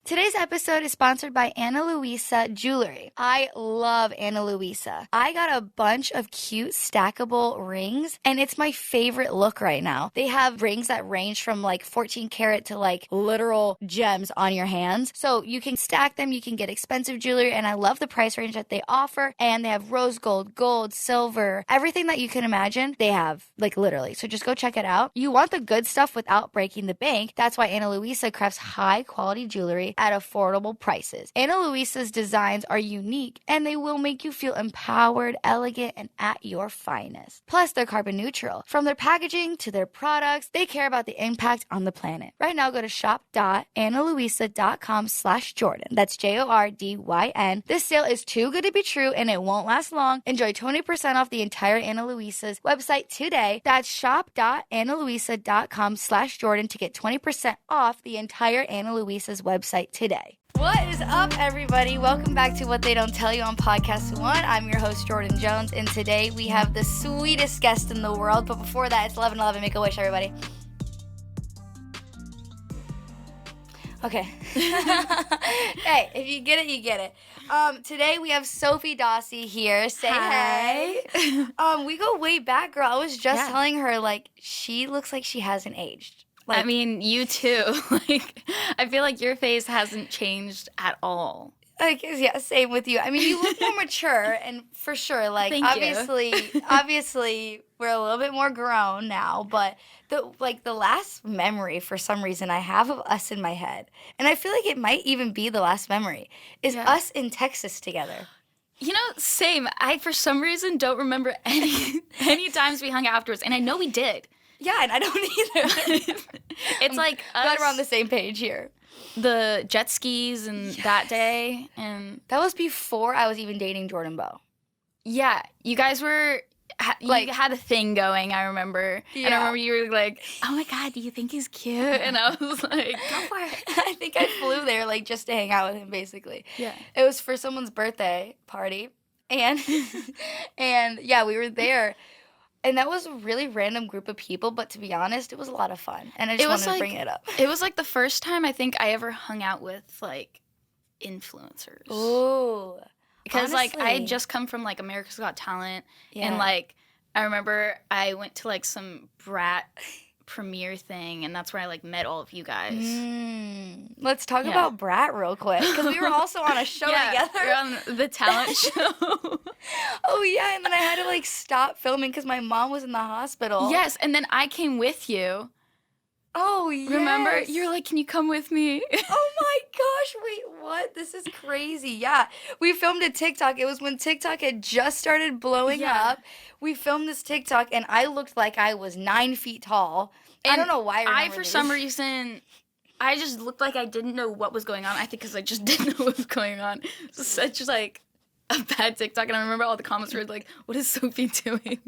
Today's episode is sponsored by Ana Luisa Jewelry. I love Ana Luisa. I got a bunch of cute stackable rings, and it's my favorite look right now. They have rings that range from like 14 karat to like literal gems on your hands. So you can stack them, you can get expensive jewelry, and I love the price range that they offer. And they have rose gold, gold, silver, everything that you can imagine, they have, like literally. So just go check it out. You want the good stuff without breaking the bank. That's why Ana Luisa crafts high quality jewelry at affordable prices. Ana Luisa's designs are unique and they will make you feel empowered, elegant, and at your finest. Plus, they're carbon neutral. From their packaging to their products, they care about the impact on the planet. Right now, go to shop.analuisa.com/Jordyn. That's Jordyn. This sale is too good to be true and it won't last long. Enjoy 20% off the entire Ana Luisa's website today. That's shop.analuisa.com/Jordyn to get 20% off the entire Ana Luisa's website today. What is up, everybody? Welcome back to What They Don't Tell You on Podcast 1. I'm your host, Jordyn Jones, and today we have the sweetest guest in the world. But before that, it's 11:11. Make a wish, everybody. Okay. Hey, if you get it, you get it. Today we have Sofie Dossi here. Say Hi. hey. We go way back, girl. I was just telling her, like, she looks like she hasn't aged. Like, I mean, you too. Like, I feel like your face hasn't changed at all. Like, yeah, same with you. I mean, you look more mature, and for sure, like, Thank obviously, we're a little bit more grown now, but the last memory, for some reason, I have of us in my head, and I feel like it might even be the last memory, is us in Texas together. You know, same. I, for some reason, don't remember any times we hung out afterwards, and I know we did. Yeah, and I don't either. It's like us. Glad we're on the same page here. The jet skis and that day, and that was before I was even dating Jordyn Bowe. Yeah, you guys were you had a thing going. I remember, and I remember you were like, "Oh my God, do you think he's cute?" And I was like, "Go for it." I think I flew there like just to hang out with him, basically. Yeah, it was for someone's birthday party, and yeah, we were there. And that was a really random group of people, but to be honest, it was a lot of fun. And I just wanted to bring it up. It was like the first time I think I ever hung out with like influencers. Ooh. Because like I had just come from like America's Got Talent. Yeah. And like I remember I went to like some Brat premiere thing, and that's where I like met all of you guys. Let's talk about Brat real quick, because we were also on a show together. We were on the talent show. Oh yeah, and then I had to like stop filming because my mom was in the hospital. Yes, and then I came with you. Oh yes. Remember? You're like, can you come with me? Oh my gosh, wait, what? This is crazy. Yeah, we filmed a TikTok. It was when TikTok had just started blowing up. We filmed this TikTok, and I looked like I was 9 feet tall. And I don't know why I for some reason, I just looked like I didn't know what was going on. I think because I just didn't know what was going on. It was such like a bad TikTok, and I remember all the comments were like, "What is Sofie doing?"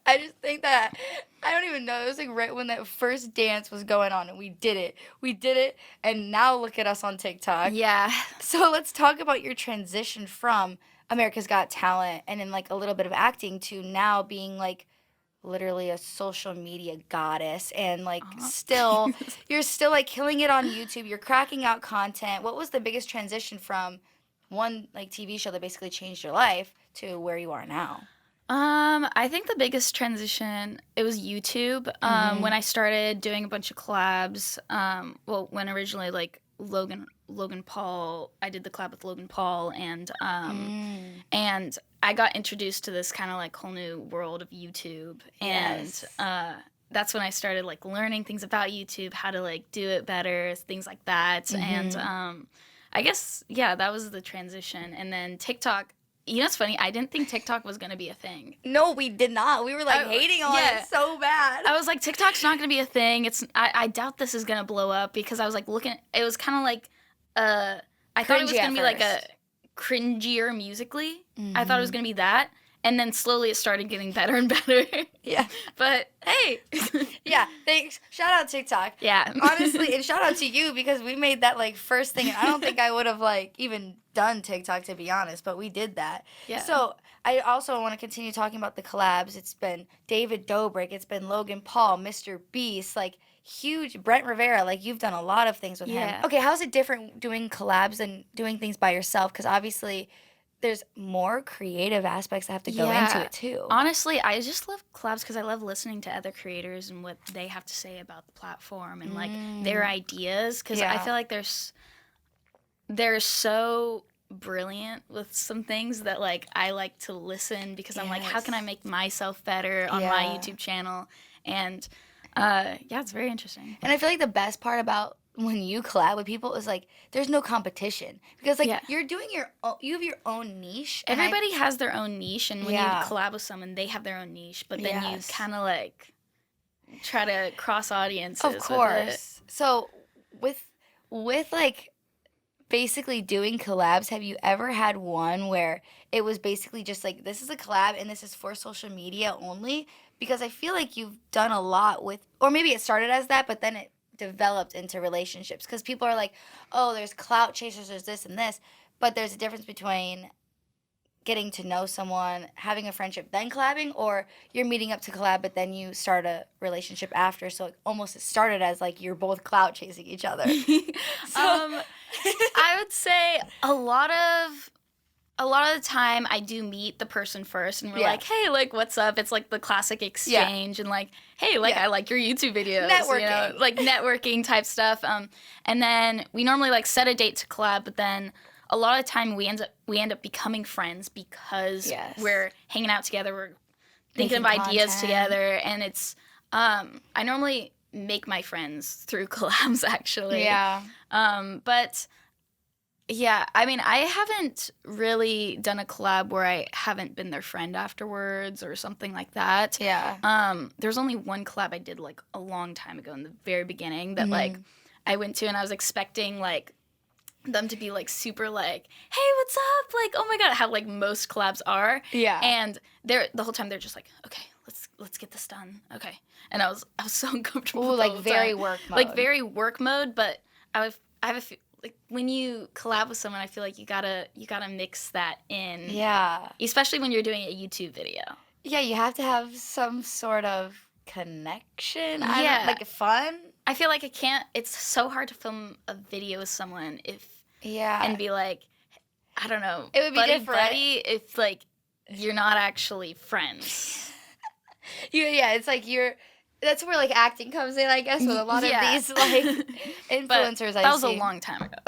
I just think that I don't even know. It was like right when that first dance was going on, and we did it. We did it, and now look at us on TikTok. Yeah. So let's talk about your transition from America's Got Talent and in like a little bit of acting to now being like literally a social media goddess, and like you're still like killing it on YouTube. You're cracking out content. What was the biggest transition from one like TV show that basically changed your life to where you are now? I think the biggest transition, it was YouTube. When I started doing a bunch of collabs, when originally like Logan Paul, I did the collab with Logan Paul, and I got introduced to this kind of like whole new world of YouTube. Yes. And that's when I started like learning things about YouTube, how to like do it better, things like that. And I guess, that was the transition. And then TikTok, you know what's funny? I didn't think TikTok was going to be a thing. No, we did not. We were like hating on it so bad. I was like, TikTok's not going to be a thing. I doubt this is going to blow up, because I was like looking, it was kind of like, I thought it was going to be like a cringier Musically. I thought it was going to be that. And then slowly it started getting better and better. Yeah. But hey. Yeah, thanks. Shout out TikTok. Yeah. Honestly, and shout out to you, because we made that like first thing. And I don't think I would have like even done TikTok, to be honest, but we did that. Yeah. So I also want to continue talking about the collabs. It's been David Dobrik. It's been Logan Paul, Mr. Beast. Like, huge. Brent Rivera, like, you've done a lot of things with him. Okay, how's it different doing collabs than doing things by yourself? Because obviously there's more creative aspects that have to go into it too. Honestly, I just love collabs because I love listening to other creators and what they have to say about the platform and like their ideas. Because I feel like they're so brilliant with some things that like I like to listen because I'm like, how can I make myself better on my YouTube channel? And it's very interesting. And I feel like the best part about when you collab with people is like there's no competition because like you're doing you have your own niche. Everybody has their own niche, and when you collab with someone, they have their own niche. But then you kind of like try to cross audiences. Of course. So with like basically doing collabs, have you ever had one where it was basically just like this is a collab and this is for social media only? Because I feel like you've done a lot with, or maybe it started as that, but then it developed into relationships because people are like, oh, there's clout chasers, there's this and this, but there's a difference between getting to know someone, having a friendship, then collabing, or you're meeting up to collab, but then you start a relationship after. So it almost started as like you're both clout chasing each other. I would say a lot of the time I do meet the person first and we're like, hey, like, what's up? It's like the classic exchange and like, hey, like, I like your YouTube videos. Networking. You know, like networking type stuff. And then we normally like set a date to collab, but then a lot of the time we end up becoming friends because we're hanging out together, we're thinking of ideas together, and it's I normally make my friends through collabs actually. But yeah, I mean, I haven't really done a collab where I haven't been their friend afterwards or something like that. There's only one collab I did like a long time ago in the very beginning that like I went to, and I was expecting like them to be like super like, hey, what's up? Like, oh my god, how like most collabs are. And the whole time they're just like, okay, let's get this done. Okay. And I was so uncomfortable. Ooh, like very work mode. Like very work mode, but I have a few, like when you collab with someone, I feel like you gotta mix that in. Especially when you're doing a YouTube video. Yeah, you have to have some sort of connection. Like fun. I feel like it's so hard to film a video with someone and be like, I don't know. It would be different. If like you're not actually friends. It's like that's where like acting comes in, I guess, with a lot of these like influencers. That was a long time ago.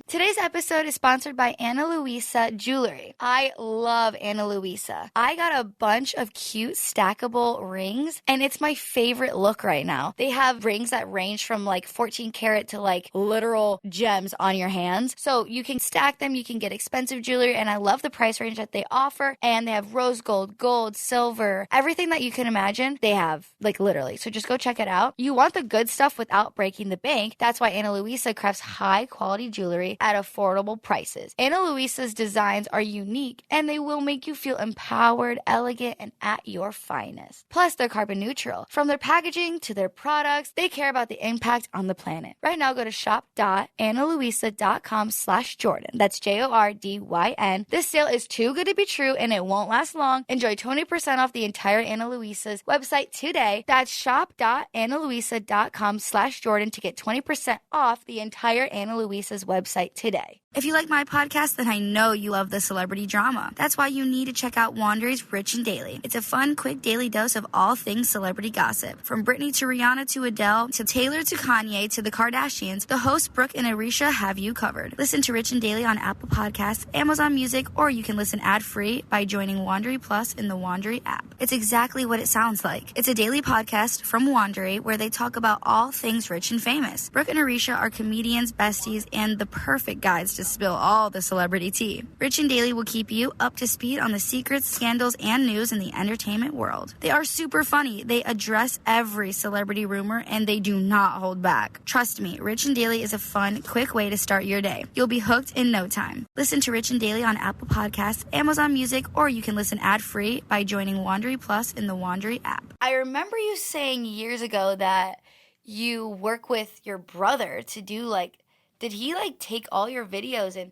Today's episode is sponsored by Ana Luisa Jewelry. I love Ana Luisa. I got a bunch of cute stackable rings, and it's my favorite look right now. They have rings that range from like 14 karat to like literal gems on your hands. So you can stack them, you can get expensive jewelry, and I love the price range that they offer. And they have rose gold, silver, everything that you can imagine, they have, like literally. So just go check it out. You want the good stuff without breaking the bank. That's why Ana Luisa crafts high quality jewelry at affordable prices. Ana Luisa's designs are unique, and they will make you feel empowered, elegant, and at your finest. Plus, they're carbon neutral. From their packaging to their products, they care about the impact on the planet. Right now, go to shop.analuisa.com/Jordyn. That's Jordyn. This sale is too good to be true, and it won't last long. Enjoy 20% off the entire Ana Luisa's website today. That's shop.analuisa.com/Jordyn to get 20% off the entire Ana Luisa's website today. If you like my podcast, then I know you love the celebrity drama. That's why you need to check out Wandery's Rich and Daily. It's a fun, quick daily dose of all things celebrity gossip. From Britney to Rihanna to Adele to Taylor to Kanye to the Kardashians, the hosts Brooke and Arisha have you covered. Listen to Rich and Daily on Apple Podcasts, Amazon Music, or you can listen ad-free by joining Wandery Plus in the Wandery app. It's exactly what it sounds like. It's a daily podcast from Wandery where they talk about all things rich and famous. Brooke and Arisha are comedians, besties, and the perfect guides to spill all the celebrity tea. Rich and Daily will keep you up to speed on the secrets, scandals, and news in the entertainment world. They are super funny. They address every celebrity rumor, and they do not hold back. Trust me, Rich and Daily is a fun, quick way to start your day. You'll be hooked in no time. Listen to Rich and Daily on Apple Podcasts, Amazon Music, or you can listen ad-free by joining Wandery Plus in the Wandery app. I remember you saying years ago that you work with your brother to do like, did he like take all your videos and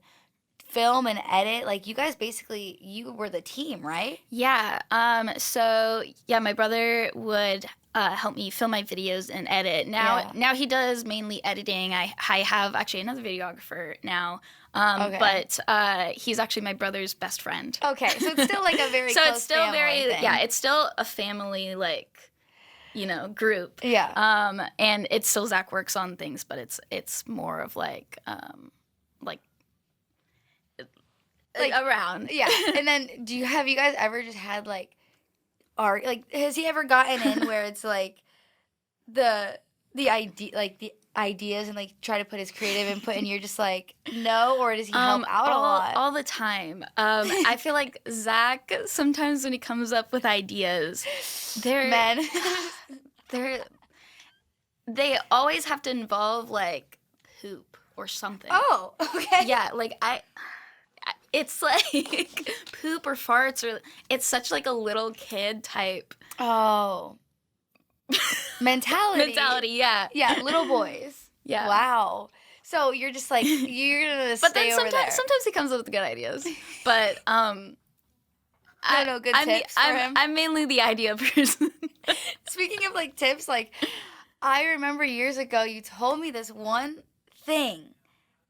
film and edit? Like you guys basically, you were the team, right? Yeah. So yeah, my brother would help me film my videos and edit. Now he does mainly editing. I have actually another videographer now. But he's actually my brother's best friend. Okay, so it's still like a very so close it's still family thing. Yeah, it's still a family group. Yeah. And it's still Zach works on things, but it's more of like around. Yeah. And then have you guys ever just had like art? Like, has he ever gotten in where it's like the idea, like the ideas, and like try to put his creative input, and you're just like, no? Or does he help out a lot? All the time. I feel like Zach, sometimes when he comes up with ideas, they always have to involve like poop or something. Oh, okay. Yeah, like it's like poop or farts, or it's such like a little kid type. Oh. Mentality. Yeah. Yeah, little boys. Yeah. Wow. So you're just like, you're gonna but stay then over there. sometimes he comes up with good ideas. But I know good tips for him. I'm mainly the idea person. Speaking of like tips, like I remember years ago you told me this one thing,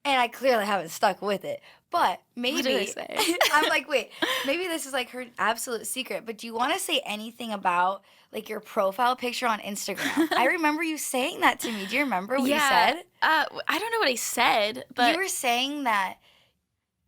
and I clearly haven't stuck with it. But maybe what did I say? I'm like, wait, maybe this is like her absolute secret. But do you want to say anything about like your profile picture on Instagram? I remember you saying that to me. Do you remember what you said? I don't know what I said, but you were saying that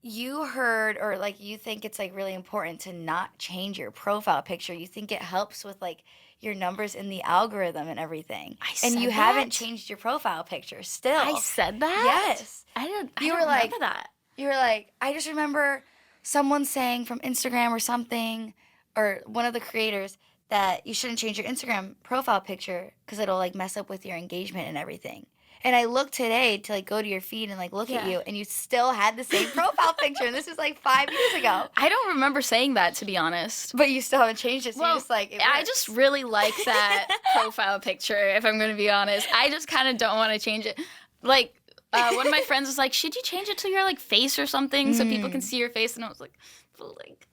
you heard, or like you think it's like really important to not change your profile picture. You think it helps with like your numbers in the algorithm and everything. And you haven't changed your profile picture still. I said that? Yes. I don't You were remember like that. You were like, I just remember someone saying from Instagram or something, or one of the creators, that you shouldn't change your Instagram profile picture because it'll like mess up with your engagement and everything. And I looked today to like go to your feed and like look at you, and you still had the same profile picture, and this was like 5 years ago. I don't remember saying that, to be honest. But you still haven't changed it, so you're just like, I just really like that profile picture, if I'm going to be honest. I just kind of don't want to change it. Like, one of my friends was like, should you change it to your like face or something so people can see your face? And I was like,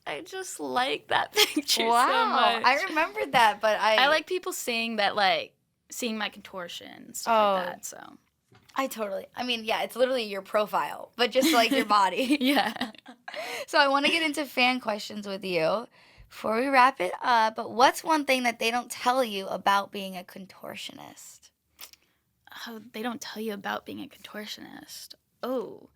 I just like that picture so much. I remembered that, but I like people seeing that, like, seeing my contortion and stuff like that, so. I mean, yeah, it's literally your profile, but just like your body. Yeah. So I want to get into fan questions with you before we wrap it up, but what's one thing that they don't tell you about being a contortionist? Oh, they don't tell you about being a contortionist. Oh.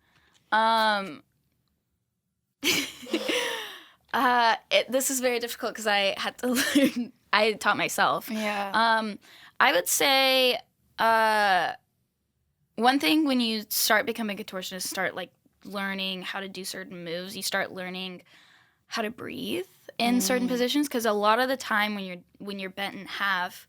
This is very difficult because I had to learn. I taught myself. Yeah. I would say one thing when you start becoming a contortionist, start like learning how to do certain moves. You start learning how to breathe in certain positions, because a lot of the time when you're bent in half,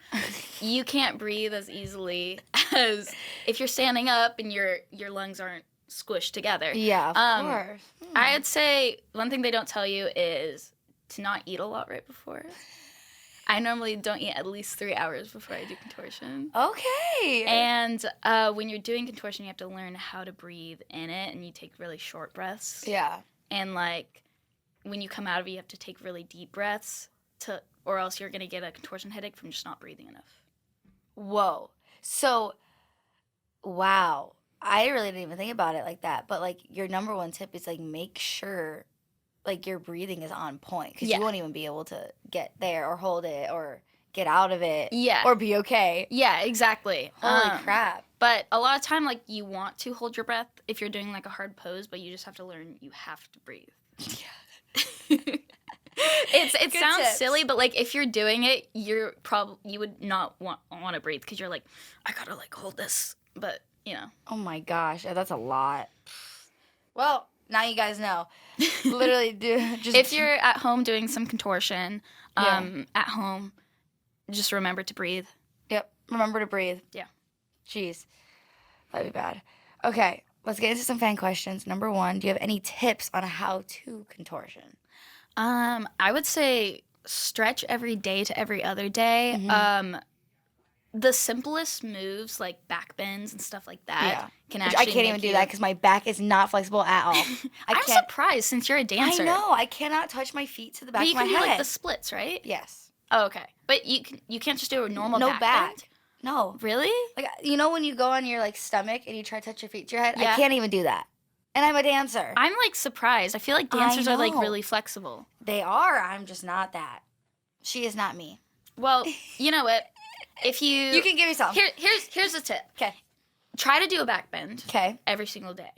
you can't breathe as easily as if you're standing up and your lungs aren't squished together. Yeah, of course. I'd say one thing they don't tell you is to not eat a lot right before. I normally don't eat at least 3 hours before I do contortion. Okay. And when you're doing contortion, you have to learn how to breathe in it, and you take really short breaths. Yeah. And like when you come out of it, you have to take really deep breaths or else you're gonna get a contortion headache from just not breathing enough. Whoa. So, wow. I really didn't even think about it like that. But like your number one tip is like make sure like your breathing is on point, because you won't even be able to get there or hold it or get out of it. Yeah. Or be okay. Yeah, exactly. Holy crap. But a lot of time, like, you want to hold your breath if you're doing like a hard pose, but you just have to learn you have to breathe. Yeah. It sounds tips. silly, but like if you're doing it, you would not want to breathe, because you're like, I gotta like hold this, but you know. Oh my gosh, that's a lot. Well, now you guys know. Literally, just if you're at home doing some contortion, at home, just remember to breathe. Yep, remember to breathe. Yeah. Jeez, that'd be bad. Okay, let's get into some fan questions. Number one, do you have any tips on how to contortion? I would say stretch every day to every other day. Mm-hmm. The simplest moves, like back bends and stuff like that, can actually I can't even do that because my back is not flexible at all. I'm surprised, since you're a dancer. I know. I cannot touch my feet to the back but of my head. you can do like the splits, right? Yes. Oh, okay. But you can't just do a normal No back back. bend? No. Really? Like, you know when you go on your, like, stomach and you try to touch your feet to your head? Yeah. I can't even do that. And I'm a dancer. I'm, like, surprised. I feel like dancers are, like, know. really flexible. They are. I'm just not that. She is not me. Well, you know what? If you... You can give me some. Here's a tip. Okay. Try to do a back bend. Okay. Every single day.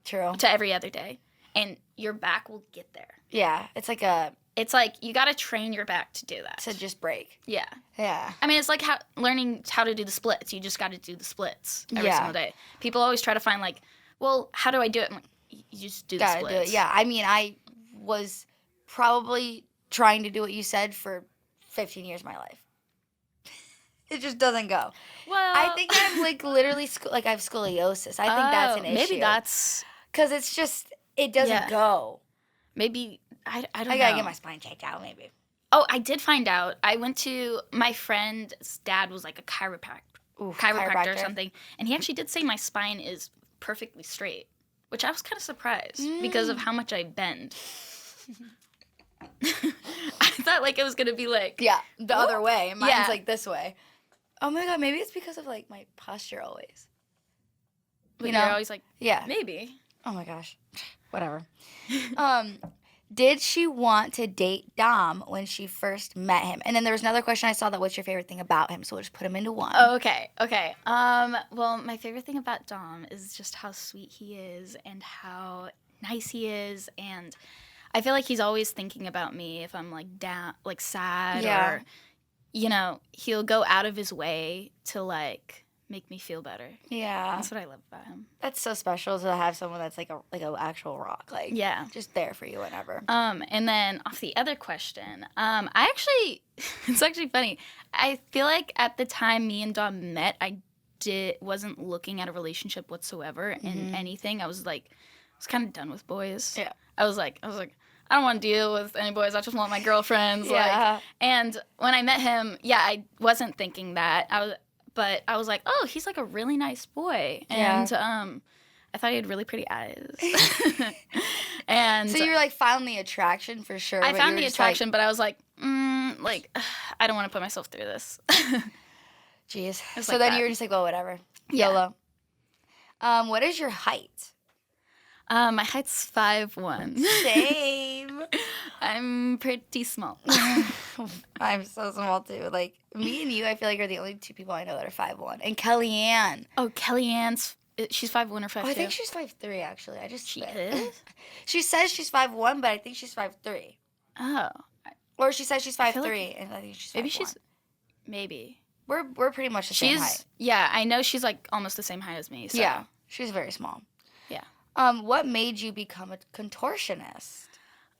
True. To every other day. And your back will get there. Yeah. It's like a... It's like you got to train your back to do that. To just break. Yeah. Yeah. I mean, it's like learning how to do the splits. You just got to do the splits every Yeah. single day. People always try to find, like, well, how do I do it? I'm like, you just do the Gotta splits. do it. Yeah. I mean, I was probably trying to do what you said for 15 years of my life. It just doesn't go. Well, I think I'm, like, literally, I have scoliosis. I think that's an issue. Maybe that's... Because it's just, it doesn't go. Maybe, I don't know. I gotta get my spine checked out, maybe. Oh, I did find out. I went to, my friend's dad was like a chiropractor or something. And he actually did say my spine is perfectly straight, which I was kind of surprised because of how much I bend. I thought, like, it was going to be like... Yeah, the other way. Mine's, Yeah. like, this way. Oh, my God, maybe it's because of, like, my posture always. But You you're know? always like, Yeah. maybe. Oh, my gosh. Whatever. Did she want to date Dom when she first met him? And then there was another question I saw that what's your favorite thing about him? So we'll just put him into one. Oh, okay. Well, my favorite thing about Dom is just how sweet he is and how nice he is. And I feel like he's always thinking about me if I'm, like, down, like, sad or, you know, he'll go out of his way to, like, make me feel better. Yeah. That's what I love about him. That's so special to have someone that's like a actual rock. Like, Yeah. just there for you whenever. And then off the other question, I actually, it's actually funny. I feel like at the time me and Dom met, I wasn't looking at a relationship whatsoever in anything. I was kind of done with boys. Yeah. I was like, I don't want to deal with any boys. I just want my girlfriends. Yeah. Like, and when I met him, I wasn't thinking that. But I was like, oh, he's like a really nice boy. Yeah. And I thought he had really pretty eyes. And So you were like found the attraction for sure. I but found you were the just attraction, but I was like, I don't want to put myself through this. Jeez. It's So like then that. you were just like, well, whatever. Yeah. YOLO. What is your height? My height's 5'1". Same. I'm pretty small. I'm so small too. Like me and you, I feel like are the only two people I know that are 5'1". And Kellyanne. Oh, Kellyanne's, she's 5'1" or 5'2"? Oh, I think she's 5'3" actually. She is? She says she's 5'1", but I think she's 5'3". Oh. Or she says she's 5'3", feel like and I think she's 5'1". Maybe she's, maybe. We're pretty much the same height. Yeah, I know she's like almost the same height as me. So. Yeah, she's very small. Yeah. What made you become a contortionist?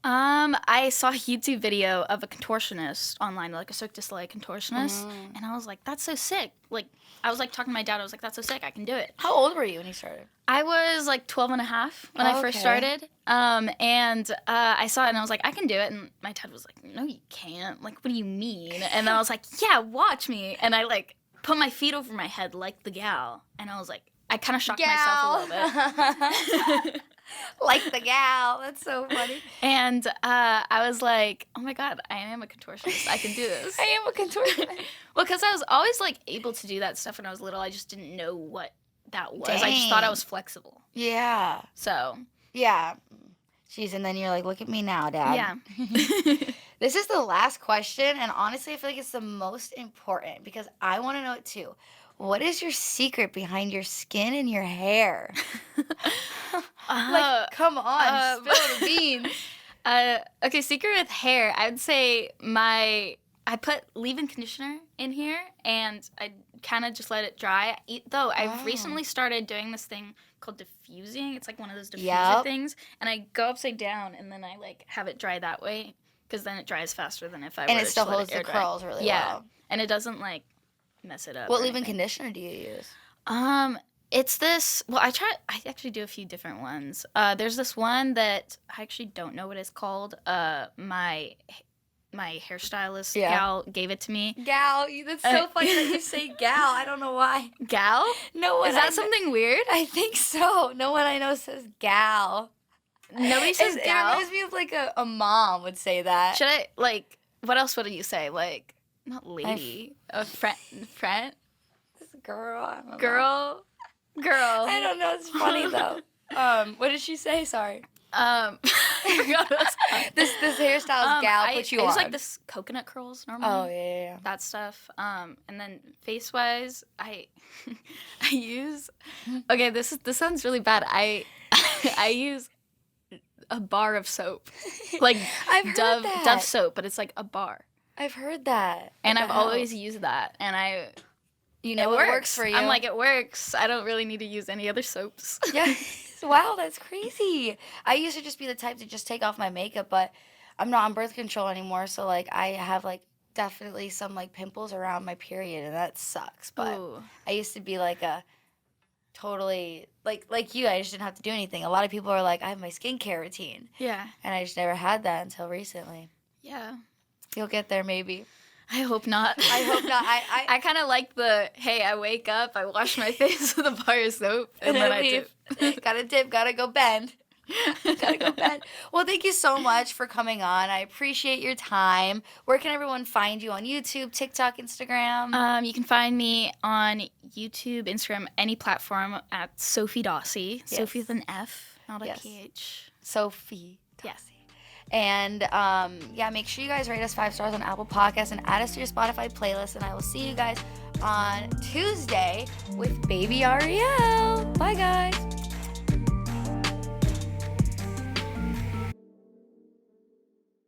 I saw a YouTube video of a contortionist online, like a Cirque du Soleil contortionist, and I was like, that's so sick. Like, I was like talking to my dad, I was like, that's so sick, I can do it. How old were you when you started? I was like 12 and a half when I first started, and I saw it and I was like, I can do it, and my dad was like, no, you can't. Like, what do you mean? And then I was like, yeah, watch me, and I like put my feet over my head like the gal, and I was like, I kind of shocked myself a little bit. Like the gal. That's so funny. And I was like, oh my God, I am a contortionist. I can do this. I am a contortionist. Well, because I was always like able to do that stuff when I was little. I just didn't know what that was. I just thought I was flexible. Yeah. So. Yeah. Jeez, and then you're like, look at me now, Dad. Yeah. This is the last question, and honestly, I feel like it's the most important because I want to know it too. What is your secret behind your skin and your hair? Like, come on, spill the beans. Okay, secret with hair. I would say I put leave-in conditioner in here, and I kind of just let it dry. Though I've recently started doing this thing called diffusing. It's like one of those diffuser things, and I go upside down, and then I like have it dry that way, because then it dries faster than if I were And to it still just let holds the air dry. curls really well. And it doesn't like mess it up. What or leave-in anything. conditioner do you use? It's this. Well, I actually do a few different ones. There's this one that I actually don't know what it's called. My hairstylist gal gave it to me. Gal, that's so funny that you say gal. I don't know why. Gal? No one. Is that something weird? I think so. No one I know says gal. Nobody says It gal. reminds me of like a mom would say that. Should I like? what else would you say? Like, not lady, a friend, Girl. I don't know. girl. I don't know. It's funny though. What did she say? Sorry. This hairstyle's gal put you I on. use like this coconut curls normally. Oh yeah. That stuff. And then face wise, I use. Okay, this sounds really bad. I use a bar of soap, like I've heard that. Dove soap, but it's like a bar. I've heard that. And I've always used that, and it works for you. I'm like, it works. I don't really need to use any other soaps. Yeah. Wow, that's crazy. I used to just be the type to just take off my makeup, but I'm not on birth control anymore, so like I have like definitely some like pimples around my period, and that sucks. But Ooh. I used to be like a totally like you. I just didn't have to do anything. A lot of people are like, I have my skincare routine. Yeah. And I just never had that until recently. Yeah. You'll get there maybe. I hope not. I hope not. I kind of like hey, I wake up, I wash my face with a bar of soap, and then I dip. Gotta dip, gotta go bend. Gotta go bend. Well, thank you so much for coming on. I appreciate your time. Where can everyone find you on YouTube, TikTok, Instagram? You can find me on YouTube, Instagram, any platform at Sofie Dossi. Yes. Sofie with an F, not a Yes. PH. Sofie Dossi. Yes. And yeah, make sure you guys rate us 5 stars on Apple Podcasts and add us to your Spotify playlist. And I will see you guys on Tuesday with Baby Ariel. Bye, guys.